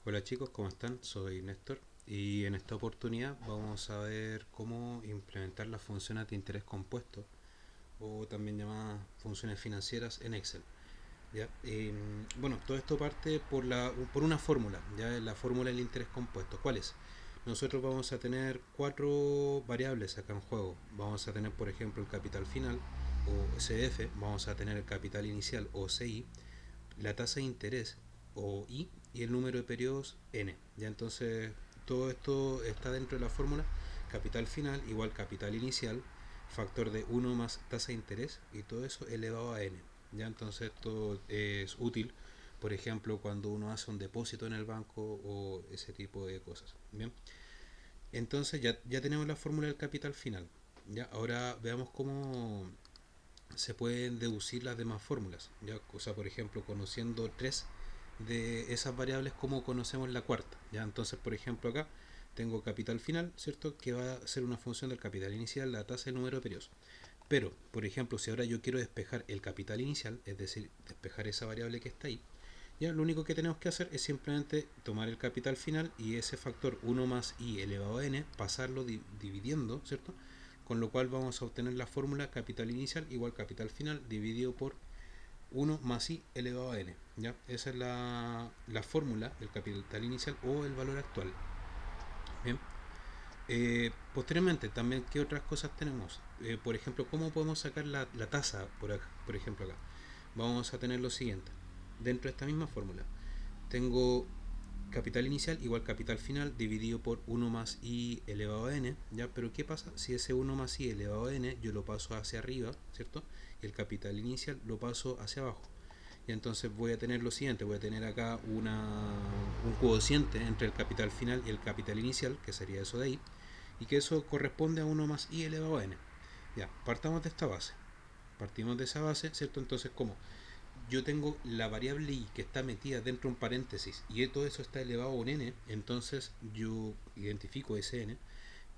Hola chicos, ¿cómo están? Soy Néstor y en esta oportunidad vamos a ver cómo implementar las funciones de interés compuesto o también llamadas funciones financieras en Excel. ¿Ya? Bueno, todo esto parte por una fórmula, ya la fórmula del interés compuesto. ¿Cuál es? Nosotros vamos a tener cuatro variables acá en juego. Vamos a tener, por ejemplo, el capital final o CF, vamos a tener el capital inicial o CI, la tasa de interés o I y el número de periodos N. Ya entonces todo esto está dentro de la fórmula capital final igual capital inicial, factor de uno más tasa de interés y todo eso elevado a N. Ya entonces esto es útil, por ejemplo, cuando uno hace un depósito en el banco o ese tipo de cosas. Bien, entonces ya tenemos la fórmula del capital final. Ya, ahora veamos cómo se pueden deducir las demás fórmulas. ¿Ya? O sea, por ejemplo, conociendo tres de esas variables, ¿cómo conocemos la cuarta? ¿Ya? Entonces, por ejemplo, acá tengo capital final, ¿cierto? Que va a ser una función del capital inicial, la tasa y el número de periodos. Pero, por ejemplo, si ahora yo quiero despejar el capital inicial, es decir, despejar esa variable que está ahí, ya lo único que tenemos que hacer es simplemente tomar el capital final y ese factor uno más i elevado a n, pasarlo dividiendo, ¿cierto? Con lo cual vamos a obtener la fórmula capital inicial igual capital final dividido por uno más i elevado a n. ¿Ya? Esa es la fórmula del capital inicial o el valor actual. Bien. Posteriormente, también, ¿qué otras cosas tenemos? Por ejemplo, ¿cómo podemos sacar la tasa, por ejemplo, acá? Vamos a tener lo siguiente. Dentro de esta misma fórmula, tengo capital inicial igual capital final dividido por uno más i elevado a n, ¿ya? Pero ¿qué pasa si ese uno más i elevado a n yo lo paso hacia arriba, ¿cierto? Y el capital inicial lo paso hacia abajo. Y entonces voy a tener lo siguiente, voy a tener acá un cociente entre el capital final y el capital inicial, que sería eso de ahí, y que eso corresponde a uno más i elevado a n. Ya, partamos de esta base. Partimos de esa base, ¿cierto? Entonces, como yo tengo la variable i que está metida dentro de un paréntesis y todo eso está elevado a un n, entonces yo identifico ese n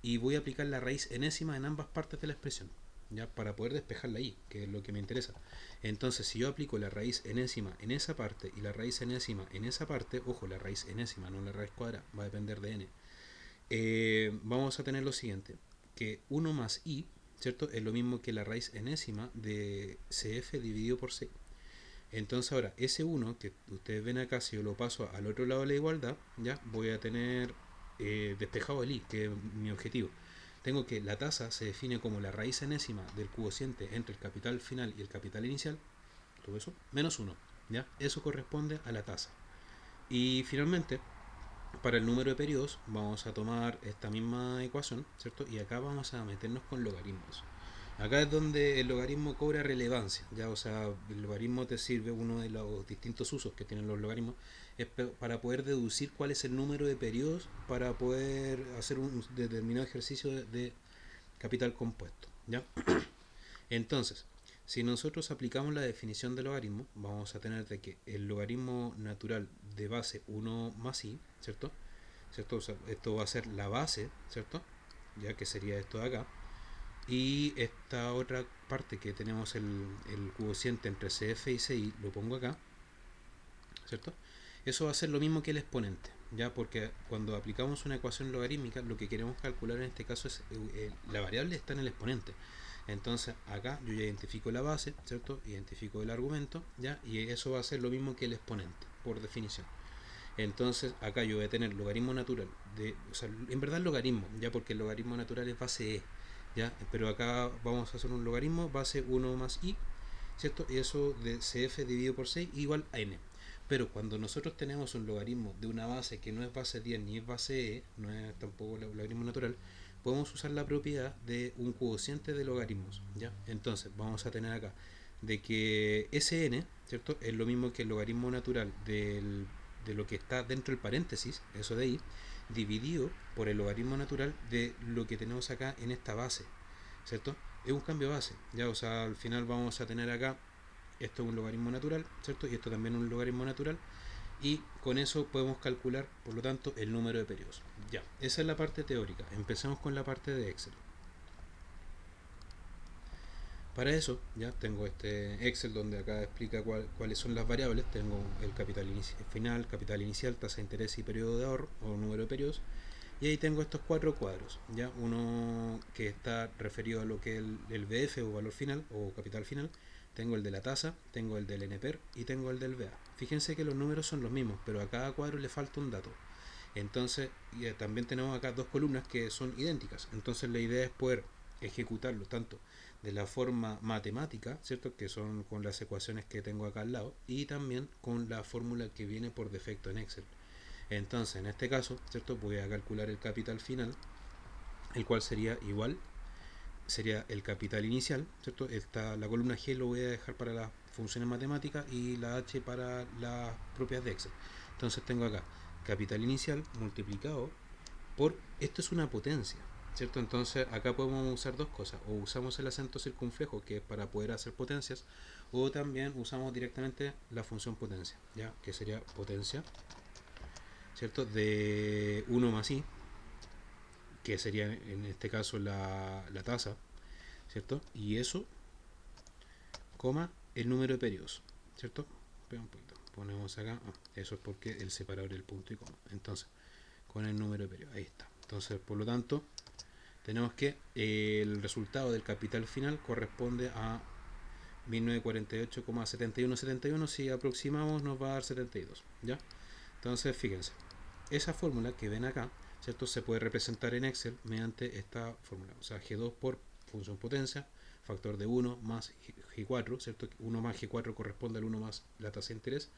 y voy a aplicar la raíz enésima en ambas partes de la expresión, ya para poder despejar la i, que es lo que me interesa. Entonces, si yo aplico la raíz enésima en esa parte y la raíz enésima en esa parte, ojo, la raíz enésima, no la raíz cuadrada, va a depender de n, vamos a tener lo siguiente, que uno más i, ¿cierto? Es lo mismo que la raíz enésima de cf dividido por c. Entonces ahora, ese uno que ustedes ven acá, si yo lo paso al otro lado de la igualdad, ya voy a tener despejado el i, que es mi objetivo. Tengo que la tasa se define como la raíz enésima del cociente entre el capital final y el capital inicial, todo eso, menos uno. ¿Ya? Eso corresponde a la tasa. Y finalmente, para el número de periodos, vamos a tomar esta misma ecuación, ¿cierto? Y acá vamos a meternos con logaritmos. Acá es donde el logaritmo cobra relevancia, ya, o sea, el logaritmo te sirve, uno de los distintos usos que tienen los logaritmos, es para poder deducir cuál es el número de periodos para poder hacer un determinado ejercicio de capital compuesto, ¿ya? Entonces, si nosotros aplicamos la definición de logaritmo, vamos a tener de que el logaritmo natural de base uno más i, ¿cierto? ¿Cierto? O sea, esto va a ser la base, ¿cierto? Ya que sería esto de acá, y esta otra parte que tenemos el cociente entre CF y CI, lo pongo acá, ¿cierto? Eso va a ser lo mismo que el exponente, ¿ya? Porque cuando aplicamos una ecuación logarítmica, lo que queremos calcular en este caso es la variable está en el exponente. Entonces acá yo ya identifico la base, ¿cierto? Identifico el argumento, ¿ya? Y eso va a ser lo mismo que el exponente, por definición. Entonces acá yo voy a tener logaritmo natural o sea, en verdad logaritmo, ya porque el logaritmo natural es base e, ya, pero acá vamos a hacer un logaritmo base uno más i, ¿cierto? Y eso de cf dividido por 6 igual a n. Pero cuando nosotros tenemos un logaritmo de una base que no es base 10 ni es base e, no es tampoco el logaritmo natural, podemos usar la propiedad de un cociente de logaritmos, ¿ya? Entonces vamos a tener acá de que Sn, ¿cierto? Es lo mismo que el logaritmo natural de lo que está dentro del paréntesis, eso de ahí, dividido por el logaritmo natural de lo que tenemos acá en esta base, ¿cierto? Es un cambio de base, ya, o sea, al final vamos a tener acá, esto es un logaritmo natural, ¿cierto? Y esto también es un logaritmo natural, y con eso podemos calcular, por lo tanto, el número de periodos. Ya, esa es la parte teórica. Empecemos con la parte de Excel. Para eso ya tengo este Excel donde acá explica cuáles son las variables. Tengo el capital final, capital inicial, tasa de interés y periodo de ahorro o número de periodos. Y ahí tengo estos cuatro cuadros, ya uno que está referido a lo que es el BF o valor final o capital final. Tengo el de la tasa, tengo el del NPER y tengo el del BA. Fíjense que los números son los mismos, pero a cada cuadro le falta un dato. Entonces, también tenemos acá dos columnas que son idénticas. Entonces, la idea es poder ejecutarlo tanto de la forma matemática, ¿cierto? Que son con las ecuaciones que tengo acá al lado, y también con la fórmula que viene por defecto en Excel. Entonces, en este caso, ¿cierto? Voy a calcular el capital final, el cual sería igual, sería el capital inicial, ¿cierto? La columna G lo voy a dejar para las funciones matemáticas y la H para las propias de Excel. Entonces tengo acá capital inicial multiplicado por, esto es una potencia, ¿cierto? Entonces acá podemos usar dos cosas, o usamos el acento circunflejo, que es para poder hacer potencias, o también usamos directamente la función potencia, ¿ya? Que sería potencia, ¿cierto? De 1 más i, que sería en este caso la tasa, ¿cierto? Y eso, coma, el número de periodos, ¿cierto? Espera un poquito, ponemos acá, eso es porque el separador del punto y coma. Entonces, con el número de periodos, ahí está. Entonces, por lo tanto, tenemos que el resultado del capital final corresponde a 1948,7171. Si aproximamos nos va a dar 72, ¿ya? Entonces fíjense, esa fórmula que ven acá, ¿cierto? Se puede representar en Excel mediante esta fórmula, o sea, G2 por función potencia, factor de 1 más G4, ¿cierto? 1 más G4 corresponde al 1 más la tasa de interés,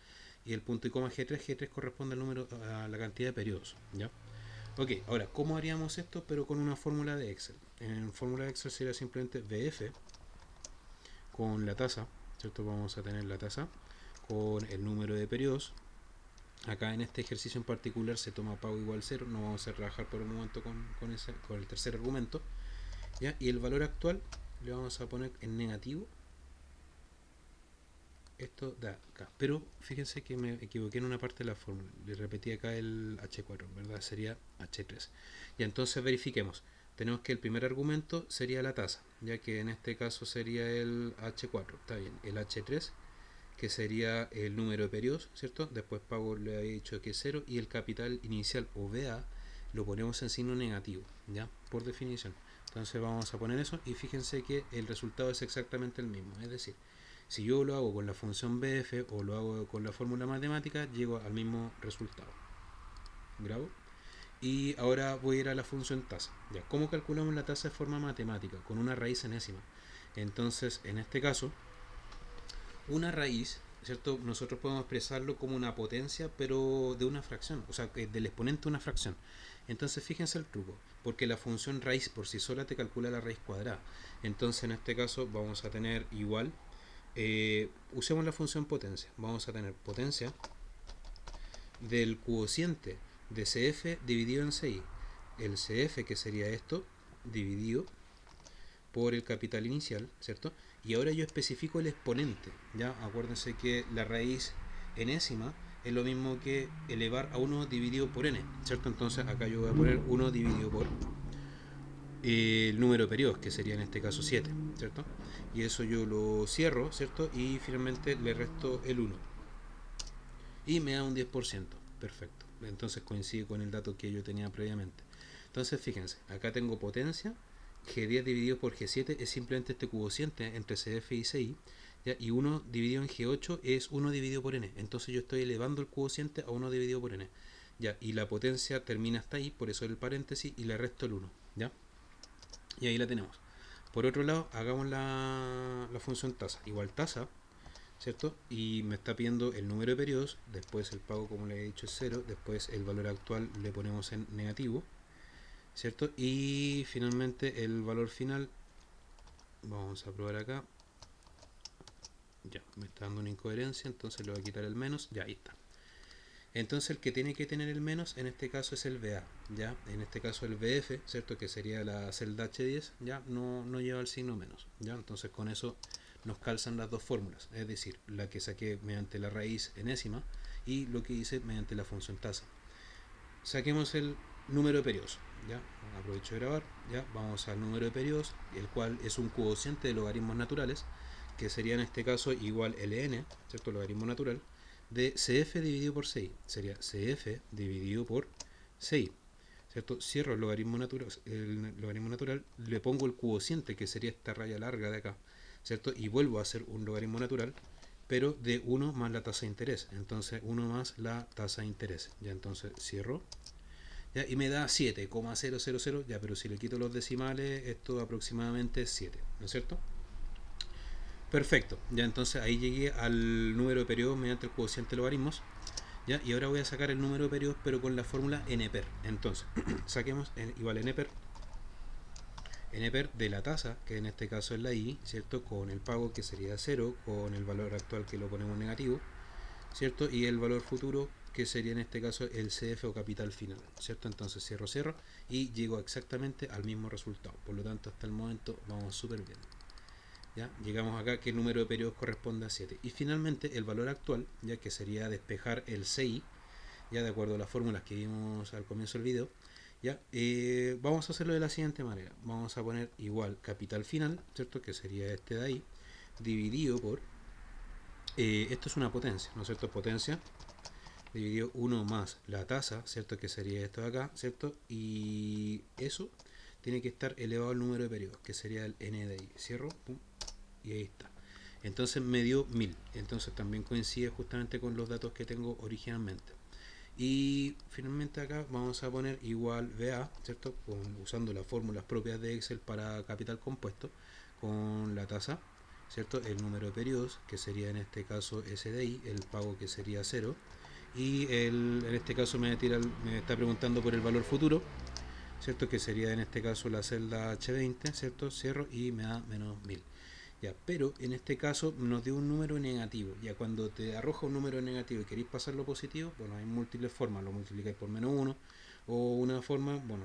y el punto y coma G3 corresponde al número, a la cantidad de periodos, ¿ya? Ok, ahora, ¿cómo haríamos esto pero con una fórmula de Excel? En fórmula de Excel sería simplemente BF con la tasa, ¿cierto? Vamos a tener la tasa con el número de periodos. Acá en este ejercicio en particular se toma pago igual 0, no vamos a trabajar por el momento con el tercer argumento, ¿ya? Y el valor actual le vamos a poner en negativo. Esto da acá, pero fíjense que me equivoqué en una parte de la fórmula, le repetí acá el H4, ¿verdad? Sería H3. Y entonces verifiquemos, tenemos que el primer argumento sería la tasa, ya que en este caso sería el H4, está bien, el H3, que sería el número de periodos, ¿cierto? Después pago le había dicho que es 0, y el capital inicial o BA lo ponemos en signo negativo, ¿ya? Por definición. Entonces vamos a poner eso y fíjense que el resultado es exactamente el mismo, es decir, si yo lo hago con la función BF o lo hago con la fórmula matemática, llego al mismo resultado. Grabo. Y ahora voy a ir a la función tasa. Ya, ¿cómo calculamos la tasa de forma matemática? Con una raíz enésima. Entonces, en este caso, una raíz, ¿cierto? Nosotros podemos expresarlo como una potencia, pero de una fracción, o sea, del exponente de una fracción. Entonces, fíjense el truco, porque la función raíz por sí sola te calcula la raíz cuadrada. Entonces, en este caso, vamos a tener igual. Usemos la función potencia. Vamos a tener potencia del cociente de CF dividido en CI. El CF, que sería esto, dividido por el capital inicial, ¿cierto? Y ahora yo especifico el exponente, ¿ya? Acuérdense que la raíz enésima es lo mismo que elevar a 1 dividido por n, ¿cierto? Entonces acá yo voy a poner 1 dividido por el número de periodos, que sería en este caso 7, ¿cierto? Y eso yo lo cierro, ¿cierto? Y finalmente le resto el 1. Y me da un 10%. Perfecto. Entonces coincide con el dato que yo tenía previamente. Entonces fíjense, acá tengo potencia. G10 dividido por G7 es simplemente este cociente entre CF y CI. ¿Ya? Y 1 dividido en G8 es 1 dividido por N. Entonces yo estoy elevando el cociente a 1 dividido por N. ¿Ya? Y la potencia termina hasta ahí, por eso el paréntesis, y le resto el 1. ¿Ya? Y ahí la tenemos. Por otro lado, hagamos la función tasa. Igual tasa, ¿cierto? Y me está pidiendo el número de periodos, después el pago, como le he dicho, es 0, después el valor actual le ponemos en negativo, ¿cierto? Y finalmente el valor final, vamos a probar acá, ya, me está dando una incoherencia, entonces le voy a quitar el menos, ya, ahí está. Entonces el que tiene que tener el menos en este caso es el BA, ¿ya? En este caso el BF, ¿cierto? Que sería la celda H10, ¿ya? No lleva el signo menos, ¿ya? Entonces con eso nos calzan las dos fórmulas, es decir, la que saqué mediante la raíz enésima y lo que hice mediante la función tasa. Saquemos el número de periodos. ¿Ya? Aprovecho de grabar. ¿Ya? Vamos al número de periodos, el cual es un cociente de logaritmos naturales, que sería en este caso igual ln, ¿cierto? Logaritmo natural, de CF dividido por 6. Sería CF dividido por 6. ¿Cierto? Cierro el logaritmo natural, le pongo el cociente, que sería esta raya larga de acá, ¿cierto? Y vuelvo a hacer un logaritmo natural, pero de 1 más la tasa de interés. Entonces 1 más la tasa de interés. Ya, entonces cierro. Ya, y me da 7,000, ya, pero si le quito los decimales, esto aproximadamente es 7, ¿no es cierto? Perfecto, ya, entonces ahí llegué al número de periodos mediante el cociente de logaritmos. ¿Ya? Y ahora voy a sacar el número de periodos, pero con la fórmula NPER. Entonces, saquemos igual NPER de la tasa, que en este caso es la I, ¿cierto? Con el pago, que sería 0, con el valor actual, que lo ponemos negativo, ¿cierto? Y el valor futuro, que sería en este caso el CF o capital final, ¿cierto? Entonces cierro y llego exactamente al mismo resultado. Por lo tanto, hasta el momento vamos súper bien. ¿Ya? Llegamos acá que el número de periodos corresponde a 7. Y finalmente el valor actual, ya que sería despejar el CI, ya de acuerdo a las fórmulas que vimos al comienzo del video. Ya, vamos a hacerlo de la siguiente manera. Vamos a poner igual capital final, ¿cierto? Que sería este de ahí, dividido por, esto es una potencia, ¿no es cierto? Potencia, dividido 1 más la tasa, ¿cierto? Que sería esto de acá, ¿cierto? Y eso tiene que estar elevado al número de periodos, que sería el n de ahí. Cierro, pum, y ahí está. Entonces me dio 1000. Entonces también coincide justamente con los datos que tengo originalmente. Y finalmente acá vamos a poner igual VA, ¿cierto? Usando las fórmulas propias de Excel para capital compuesto, con la tasa, ¿cierto? El número de periodos, que sería en este caso SDI, el pago, que sería 0, y en este caso me está preguntando por el valor futuro, ¿cierto? Que sería en este caso la celda H20, ¿cierto? Cierro y me da menos 1000. Ya, pero en este caso nos dio un número negativo. Ya, cuando te arroja un número negativo y queréis pasarlo positivo, bueno, hay múltiples formas. Lo multiplicáis por menos 1, o una forma, bueno,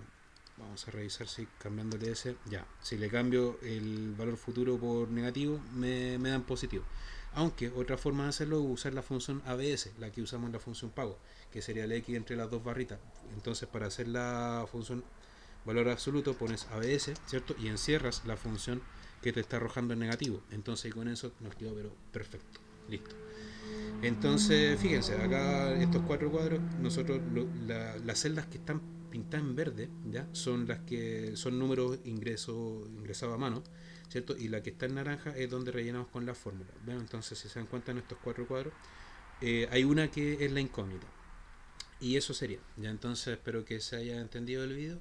vamos a revisar si cambiándole ese, ya, si le cambio el valor futuro por negativo, me dan positivo. Aunque otra forma de hacerlo es usar la función ABS, la que usamos en la función pago, que sería el X entre las dos barritas. Entonces, para hacer la función valor absoluto, pones ABS, ¿cierto? Y encierras la función que te está arrojando en negativo. Entonces con eso nos quedó pero perfecto. Listo. Entonces, fíjense, acá estos cuatro cuadros, nosotros las celdas que están pintadas en verde, ¿ya? Son las que son números ingresados a mano, ¿cierto? Y la que está en naranja es donde rellenamos con la fórmula. ¿Ven? Entonces, si se dan cuenta en estos cuatro cuadros, hay una que es la incógnita. Y eso sería. Ya, entonces espero que se haya entendido el video.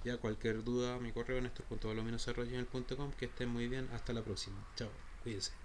Ya, cualquier duda, mi correo en estos.valominoserroyo.com. Que estén muy bien, hasta la próxima. Chao, cuídense.